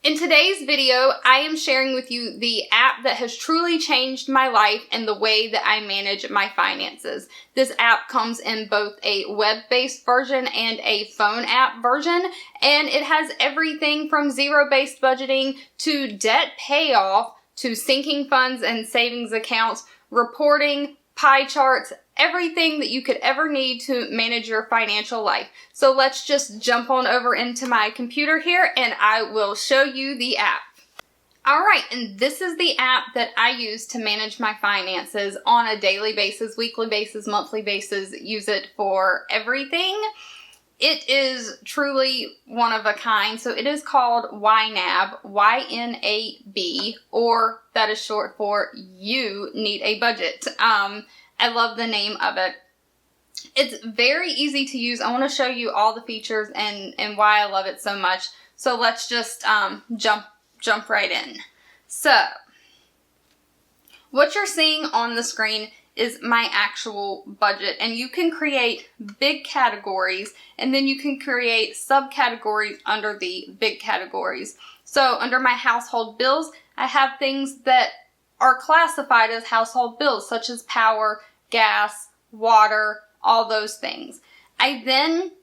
In today's video, I am sharing with you the app that has truly changed my life and the way that I manage my finances. This app comes in both a web-based version and a phone app version, and it has everything from zero-based budgeting to debt payoff to sinking funds and savings accounts, reporting, pie charts, everything that you could ever need to manage your financial life. So let's just jump on over into my computer here and I will show you the app. Alright, and this is the app that I use to manage my finances on a daily basis, weekly basis, monthly basis, use it for everything. It is truly one of a kind. So it is called YNAB, Y-N-A-B, or that is short for You Need a Budget. I love the name of it. It's very easy to use. I want to show you all the features and why I love it so much. So let's just jump right in. So what you're seeing on the screen is my actual budget, and you can create big categories and then you can create subcategories under the big categories. So under my household bills, I have things that are classified as household bills, such as power, gas, water, all those things. I then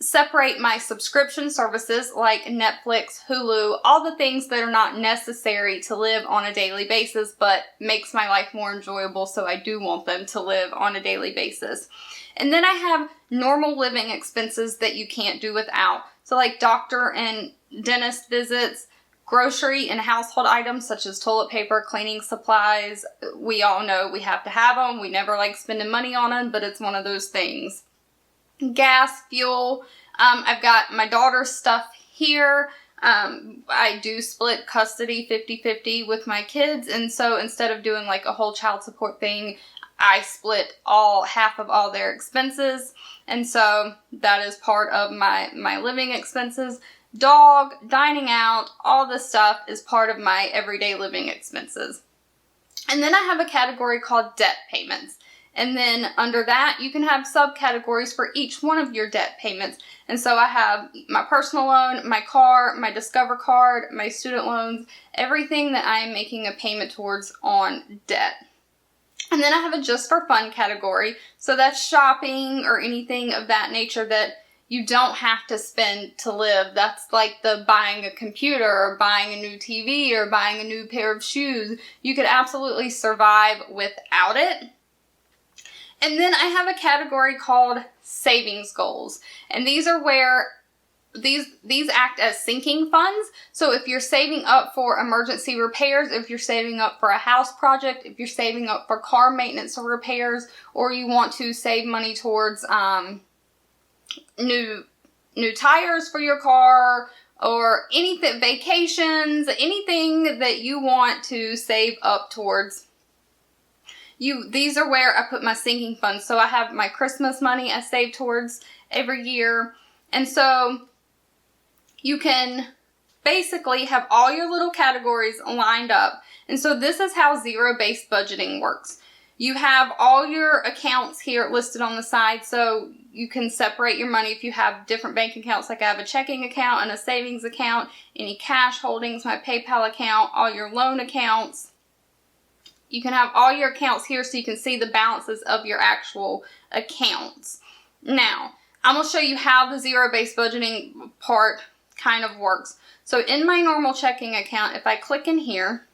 separate my subscription services like Netflix, Hulu, all the things that are not necessary to live on a daily basis but makes my life more enjoyable, so I do want them to live on a daily basis. And then I have normal living expenses that you can't do without. So like doctor and dentist visits, grocery and household items such as toilet paper, cleaning supplies. We all know we have to have them. We never like spending money on them, but it's one of those things. Gas, fuel. I've got my daughter's stuff here. I do split custody 50-50 with my kids, and so instead of doing like a whole child support thing, I split half of all their expenses, and so that is part of my living expenses. Dog, dining out, all this stuff is part of my everyday living expenses. And then I have a category called debt payments. And then under that, you can have subcategories for each one of your debt payments. And so I have my personal loan, my car, my Discover card, my student loans, everything that I am making a payment towards on debt. And then I have a just for fun category. So that's shopping or anything of that nature that you don't have to spend to live. That's like the buying a computer or buying a new TV or buying a new pair of shoes. You could absolutely survive without it. And then I have a category called savings goals. And these are where these act as sinking funds. So if you're saving up for emergency repairs, if you're saving up for a house project, if you're saving up for car maintenance or repairs, or you want to save money towards new tires for your car, or anything, vacations, anything that you want to save up towards. These are where I put my sinking funds. So I have my Christmas money I save towards every year. And so you can basically have all your little categories lined up. And so this is how zero-based budgeting works. You have all your accounts here listed on the side, so you can separate your money if you have different bank accounts. Like I have a checking account and a savings account, any cash holdings, my PayPal account, all your loan accounts. You can have all your accounts here so you can see the balances of your actual accounts. Now, I'm going to show you how the zero-based budgeting part kind of works. So in my normal checking account, if I click in here,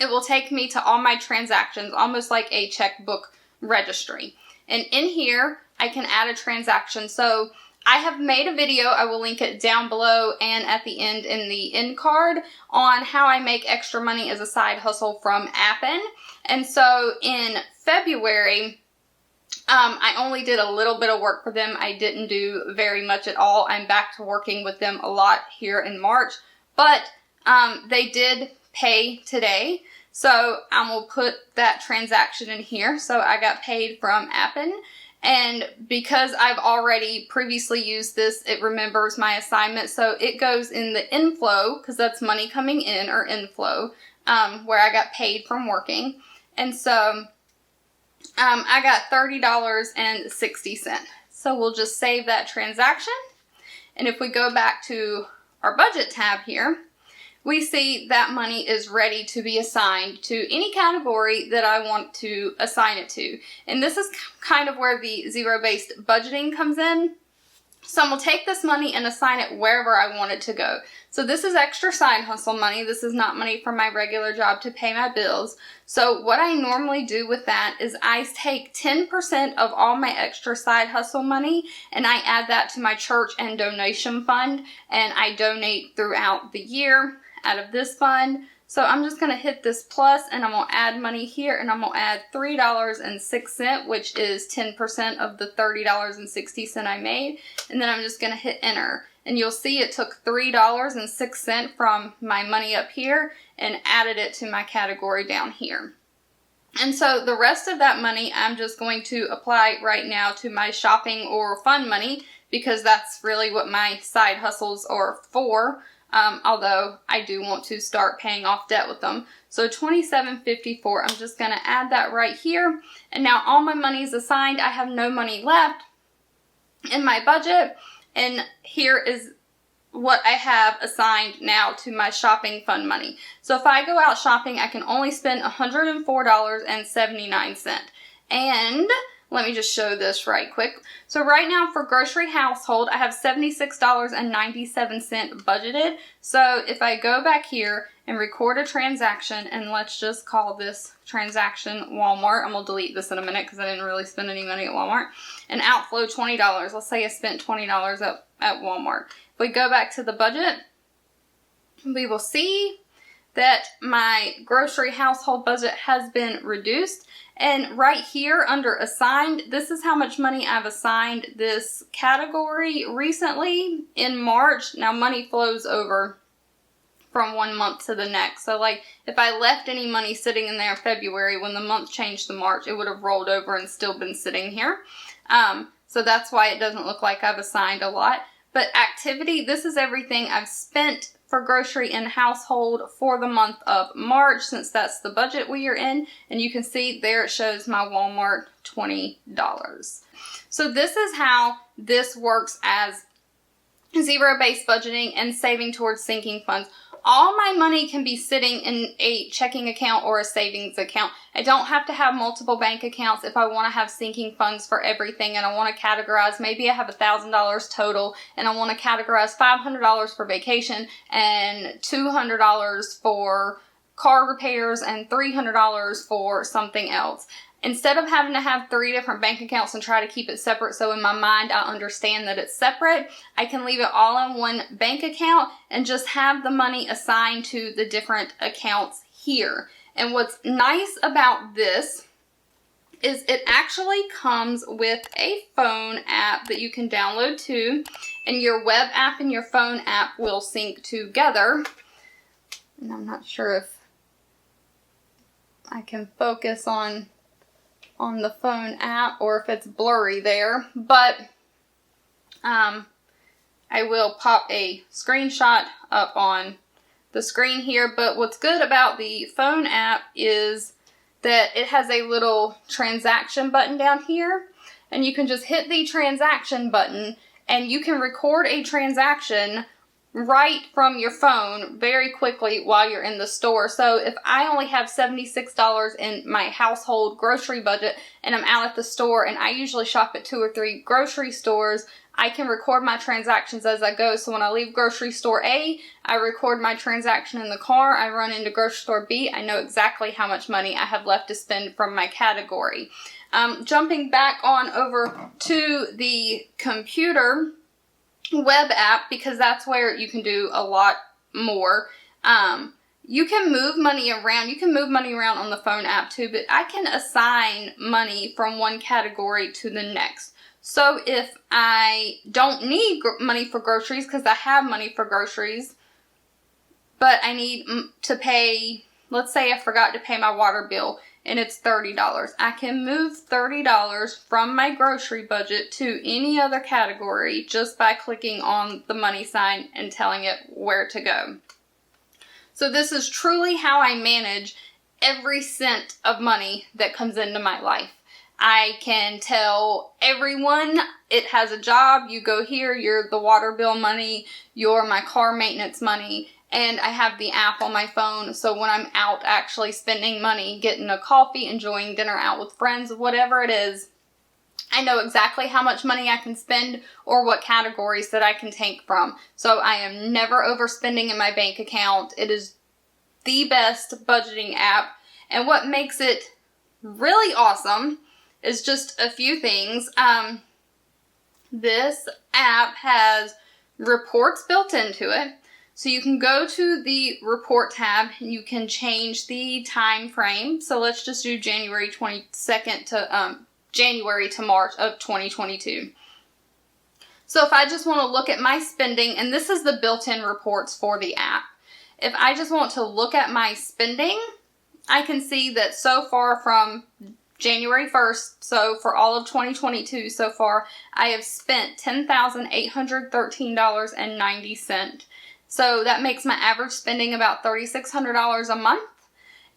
it will take me to all my transactions, almost like a checkbook registry. And in here, I can add a transaction. So I have made a video, I will link it down below and at the end in the end card, on how I make extra money as a side hustle from Appen. And so in February, I only did a little bit of work for them. I didn't do very much at all. I'm back to working with them a lot here in March, but they did pay today. So I'm going to put that transaction in here. So I got paid from Appen. And because I've already previously used this, it remembers my assignment. So it goes in the inflow, because that's money coming in, or inflow, where I got paid from working. And so I got $30.60. So we'll just save that transaction. And if we go back to our budget tab here, we see that money is ready to be assigned to any category that I want to assign it to. And this is kind of where the zero-based budgeting comes in. So I'm going to take this money and assign it wherever I want it to go. So this is extra side hustle money. This is not money from my regular job to pay my bills. So what I normally do with that is I take 10% of all my extra side hustle money and I add that to my church and donation fund, and I donate throughout the year out of this fund. So I'm just going to hit this plus and I'm going to add money here, and I'm going to add $3.06, which is 10% of the $30.60 I made. And then I'm just going to hit enter. And you'll see it took $3.06 from my money up here and added it to my category down here. And so the rest of that money I'm just going to apply right now to my shopping or fun money, because that's really what my side hustles are for. Although I do want to start paying off debt with them. So $27.54, I'm just going to add that right here. And now all my money is assigned. I have no money left in my budget. And here is what I have assigned now to my shopping fund money. So if I go out shopping, I can only spend $104.79. And let me just show this right quick. So right now for grocery household, I have $76.97 budgeted. So if I go back here and record a transaction, and let's just call this transaction Walmart. I'm going to delete this in a minute because I didn't really spend any money at Walmart. And outflow $20. Let's say I spent $20 at Walmart. If we go back to the budget, we will see that my grocery household budget has been reduced. And right here under assigned, this is how much money I've assigned this category recently in March. Now money flows over from one month to the next. So like if I left any money sitting in there in February, when the month changed to March, it would have rolled over and still been sitting here. So that's why it doesn't look like I've assigned a lot. But activity, this is everything I've spent for grocery and household for the month of March, since that's the budget we are in. And you can see there it shows my Walmart $20. So this is how this works as zero-based budgeting and saving towards sinking funds. All my money can be sitting in a checking account or a savings account. I don't have to have multiple bank accounts if I want to have sinking funds for everything and I want to categorize. Maybe I have $1,000 total and I want to categorize $500 for vacation and $200 for car repairs and $300 for something else. Instead of having to have 3 different bank accounts and try to keep it separate so in my mind I understand that it's separate, I can leave it all in one bank account and just have the money assigned to the different accounts here. And what's nice about this is it actually comes with a phone app that you can download too, and your web app and your phone app will sync together. And I'm not sure if I can focus on the phone app or if it's blurry there, but I will pop a screenshot up on the screen here. But what's good about the phone app is that it has a little transaction button down here, and you can just hit the transaction button and you can record a transaction right from your phone very quickly while you're in the store. So if I only have $76 in my household grocery budget and I'm out at the store, and I usually shop at 2 or 3 grocery stores, I can record my transactions as I go. So when I leave grocery store A, I record my transaction in the car. I run into grocery store B, I know exactly how much money I have left to spend from my category. Jumping back on over to the computer web app, because that's where you can do a lot more. You can move money around. You can move money around on the phone app too, but I can assign money from one category to the next. So if I don't need money for groceries, because I have money for groceries, but I need to pay, let's say I forgot to pay my water bill and it's $30. I can move $30 from my grocery budget to any other category just by clicking on the money sign and telling it where to go. So this is truly how I manage every cent of money that comes into my life. I can tell everyone it has a job. You go here, you're the water bill money, you're my car maintenance money, and I have the app on my phone, so when I'm out actually spending money, getting a coffee, enjoying dinner out with friends, whatever it is, I know exactly how much money I can spend or what categories that I can take from. So I am never overspending in my bank account. It is the best budgeting app. And what makes it really awesome is just a few things. This app has reports built into it. So you can go to the report tab and you can change the time frame. So let's just do January 22nd to January to March of 2022. So if I just want to look at my spending, and this is the built-in reports for the app. If I just want to look at my spending, I can see that so far from January 1st, so for all of 2022 so far, I have spent $10,813.90. So that makes my average spending about $3,600 a month.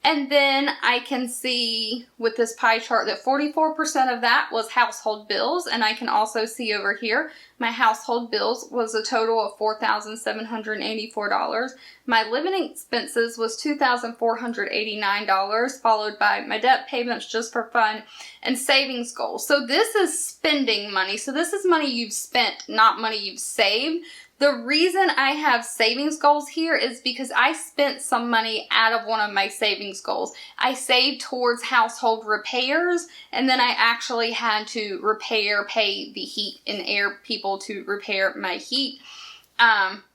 And then I can see with this pie chart that 44% of that was household bills. And I can also see over here, my household bills was a total of $4,784. My living expenses was $2,489, followed by my debt payments just for fun and savings goals. So this is spending money. So this is money you've spent, not money you've saved. The reason I have savings goals here is because I spent some money out of one of my savings goals. I saved towards household repairs, and then I actually had to pay the heat and air people to repair my heat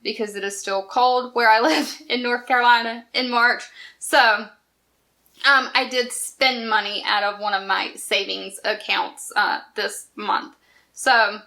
because it is still cold where I live in North Carolina in March. So I did spend money out of one of my savings accounts this month. So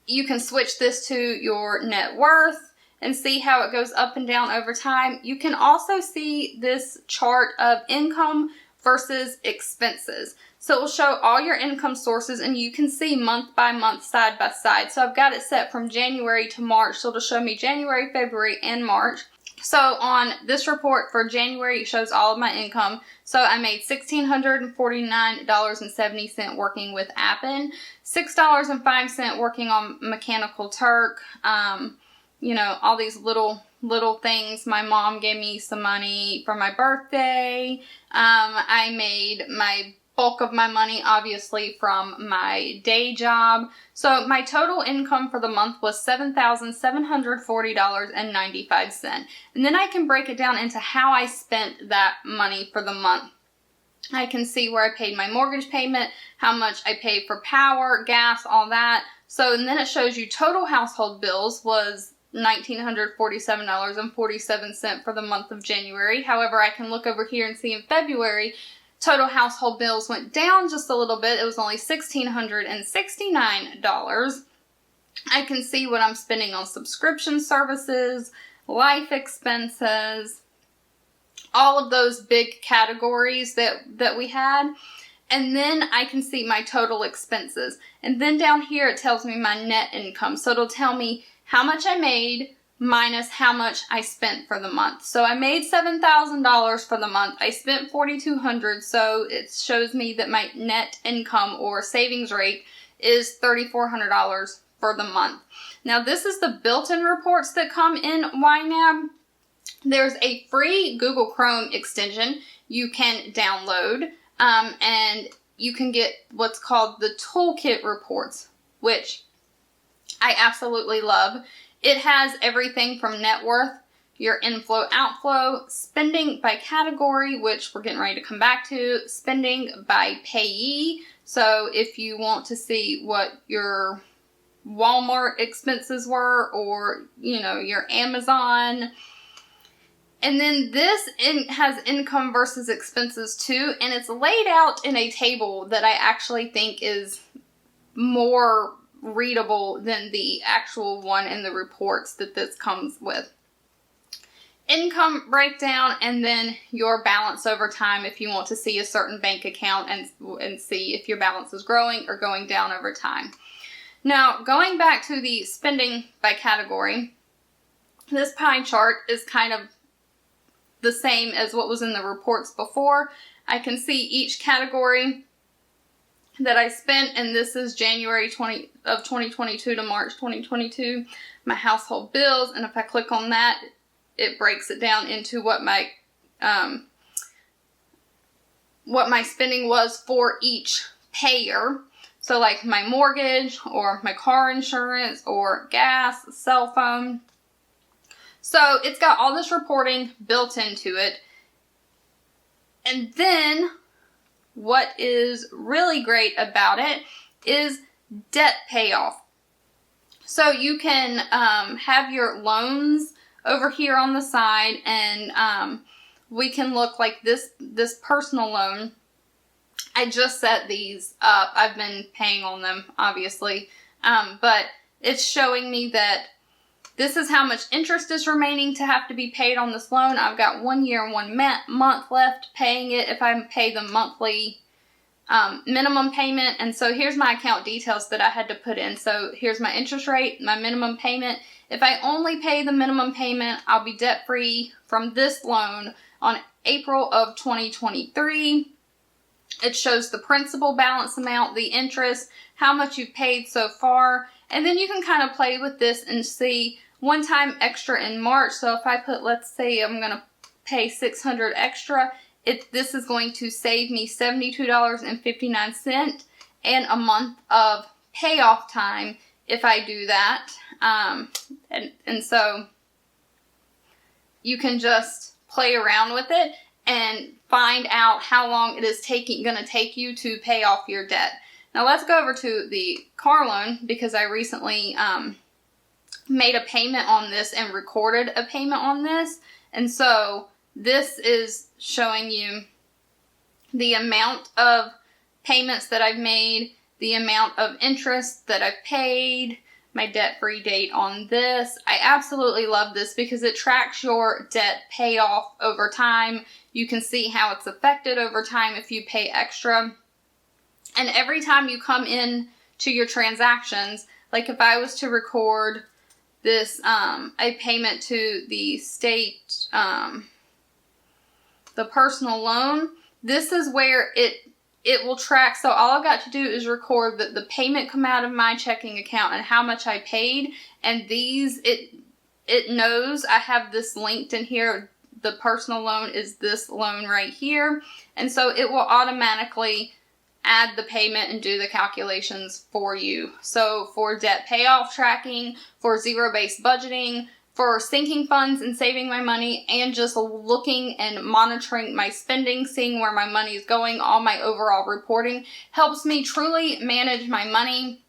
you can switch this to your net worth and see how it goes up and down over time. You can also see this chart of income versus expenses. So it will show all your income sources and you can see month by month, side by side. So I've got it set from January to March. So it'll show me January, February, and March. So on this report for January, it shows all of my income. So I made $1,649.70 working with Appen, $6.05 working on Mechanical Turk, you know, all these little things. My mom gave me some money for my birthday. I made my bulk of my money, obviously, from my day job. So my total income for the month was $7,740.95. And then I can break it down into how I spent that money for the month. I can see where I paid my mortgage payment, how much I paid for power, gas, all that. So, and then it shows you total household bills was $1,947.47 for the month of January. However, I can look over here and see in February, total household bills went down just a little bit. It was only $1,669. I can see what I'm spending on subscription services, life expenses, all of those big categories that we had. And then I can see my total expenses. And then down here it tells me my net income. So it'll tell me how much I made minus how much I spent for the month. So I made $7,000 for the month. I spent $4,200, so it shows me that my net income or savings rate is $3,400 for the month. Now this is the built-in reports that come in YNAB. There's a free Google Chrome extension you can download, and you can get what's called the Toolkit reports, which I absolutely love. It has everything from net worth, your inflow, outflow, spending by category, which we're getting ready to come back to, spending by payee. So if you want to see what your Walmart expenses were, or, you know, your Amazon. And then this has income versus expenses too, and it's laid out in a table that I actually think is more readable than the actual one in the reports that this comes with. Income breakdown, and then your balance over time if you want to see a certain bank account and see if your balance is growing or going down over time. Now, going back to the spending by category, this pie chart is kind of the same as what was in the reports before. I can see each category that I spent, and this is January 2022 to March 2022, my household bills, and if I click on that, it breaks it down into what my spending was for each payer. So like my mortgage, or my car insurance, or gas, cell phone. So it's got all this reporting built into it. And then what is really great about it is debt payoff. So you can have your loans over here on the side, and we can look like this personal loan. I just set these up. I've been paying on them, obviously, but it's showing me that this is how much interest is remaining to have to be paid on this loan. I've got 1 year and 1 month left paying it if I pay the monthly minimum payment. And so here's my account details that I had to put in. So here's my interest rate, my minimum payment. If I only pay the minimum payment, I'll be debt free from this loan on April of 2023. It shows the principal balance amount, the interest, how much you've paid so far. And then you can kind of play with this and see one time extra in March. So if I put, let's say I'm going to pay $600 extra, this is going to save me $72.59 and a month of payoff time if I do that. And so you can just play around with it and find out how long it is going to take you to pay off your debt. Now let's go over to the car loan, because I recently made a payment on this and recorded a payment on this. And so this is showing you the amount of payments that I've made, the amount of interest that I've paid, my debt-free date on this. I absolutely love this because it tracks your debt payoff over time. You can see how it's affected over time if you pay extra. And every time you come in to your transactions, like if I was to record this, a payment to the state, the personal loan, this is where it will track. So all I've got to do is record the payment come out of my checking account and how much I paid. And these, it knows I have this linked in here. The personal loan is this loan right here. And so it will automatically add the payment and do the calculations for you. So for debt payoff tracking, for zero-based budgeting, for sinking funds and saving my money, and just looking and monitoring my spending, seeing where my money is going, all my overall reporting helps me truly manage my money.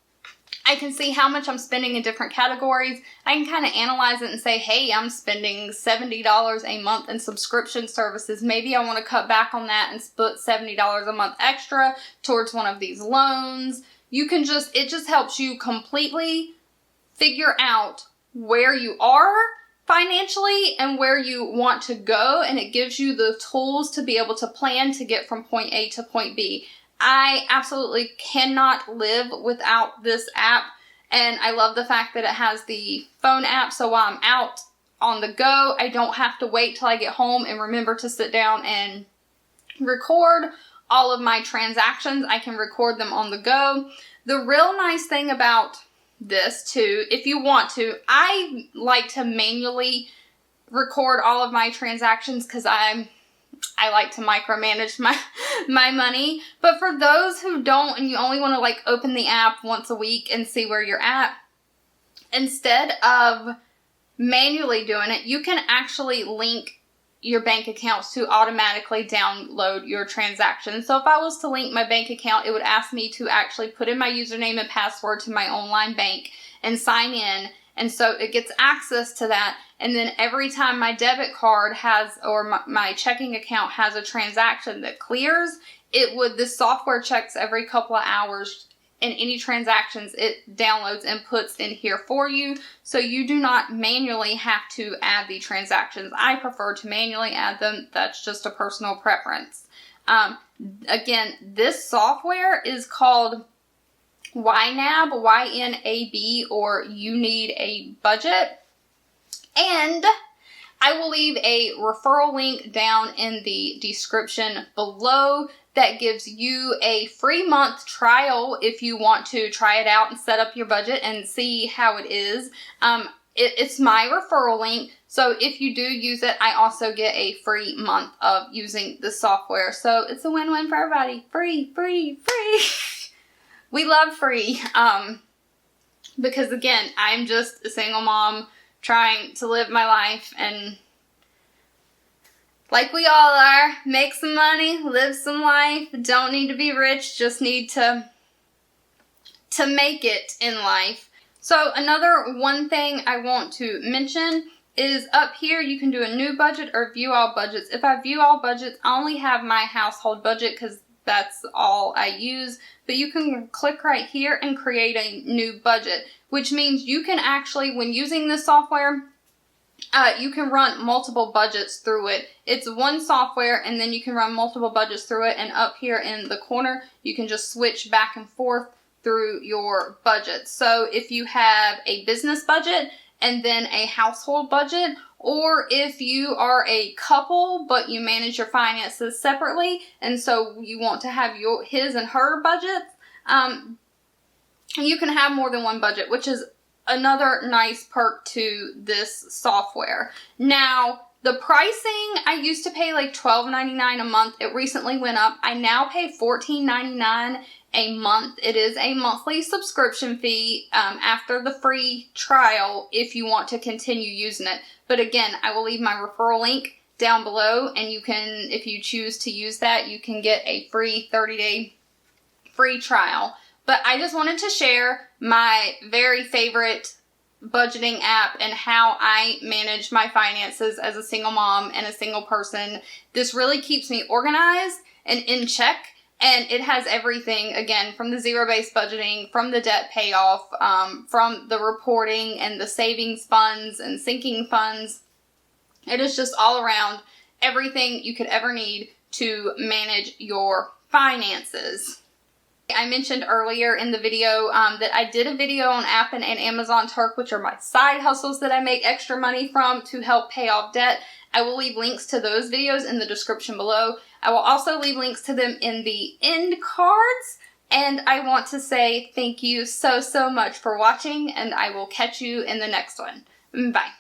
I can see how much I'm spending in different categories. I can kind of analyze it and say, hey, I'm spending $70 a month in subscription services. Maybe I want to cut back on that and put $70 a month extra towards one of these loans. It just helps you completely figure out where you are financially and where you want to go, and it gives you the tools to be able to plan to get from point A to point B. I absolutely cannot live without this app, and I love the fact that it has the phone app, so while I'm out on the go, I don't have to wait till I get home and remember to sit down and record all of my transactions. I can record them on the go. The real nice thing about this too, if you want to, I like to manually record all of my transactions because I like to micromanage my money. But for those who don't, and you only want to like open the app once a week and see where you're at, instead of manually doing it, you can actually link your bank accounts to automatically download your transactions. So if I was to link my bank account, it would ask me to actually put in my username and password to my online bank and sign in. And so it gets access to that. And then every time my debit card has, or my checking account has a transaction that clears, this software checks every couple of hours, and any transactions it downloads and puts in here for you. So you do not manually have to add the transactions. I prefer to manually add them. That's just a personal preference. Again, this software is called YNAB, YNAB, or You Need a Budget. And I will leave a referral link down in the description below that gives you a free month trial if you want to try it out and set up your budget and see how it is. It's my referral link, so if you do use it, I also get a free month of using the software. So it's a win-win for everybody. Free, free, free. We love free. Because again, I'm just a single mom trying to live my life, and like we all are, make some money, live some life. Don't need to be rich, just need to make it in life. So another one thing I want to mention is up here you can do a new budget or view all budgets. If I view all budgets, I only have my household budget because that's all I use. But you can click right here and create a new budget, which means you can actually, when using this software, you can run multiple budgets through it. It's one software, and then you can run multiple budgets through it, and up here in the corner, you can just switch back and forth through your budget. So if you have a business budget and then a household budget, or if you are a couple but you manage your finances separately and so you want to have his and her budgets, you can have more than one budget, which is another nice perk to this software. Now, the pricing, I used to pay like $12.99 a month. It recently went up. I now pay $14.99 a month. It is a monthly subscription fee after the free trial if you want to continue using it. But again, I will leave my referral link down below, and you can, if you choose to use that, you can get a free 30-day free trial. But I just wanted to share my very favorite budgeting app and how I manage my finances as a single mom and a single person. This really keeps me organized and in check, and it has everything, again, from the zero-based budgeting, from the debt payoff, from the reporting and the savings funds and sinking funds. It is just all around everything you could ever need to manage your finances. I mentioned earlier in the video that I did a video on Appen and Amazon Turk, which are my side hustles that I make extra money from to help pay off debt. I will leave links to those videos in the description below. I will also leave links to them in the end cards. And I want to say thank you so much for watching, and I will catch you in the next one. Bye.